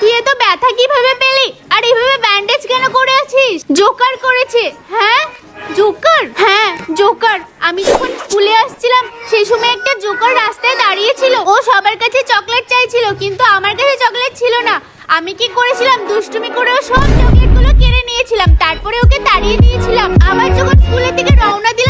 তুই এত ব্যথা কিভাবে পেলি? আর এভাবে ব্যান্ডেজ কেন করে আছিস? জোকার করেছে। হ্যাঁ জোকার? হ্যাঁ জোকার। আমি যখন স্কুলে আসছিলাম সেই সময় একটা জোকার রাস্তায় দাঁড়িয়েছিল। ও সবার কাছে চকলেট চাইছিল, কিন্তু আমার কাছে চকলেট ছিল না। আমি কি করেছিলাম, দুষ্টুমি করে সব চকলেটগুলো কেড়ে নিয়েছিলাম, তারপরে ওকে তাড়িয়ে দিয়েছিলাম। আবার যখন স্কুলের থেকে রওনা দিলাম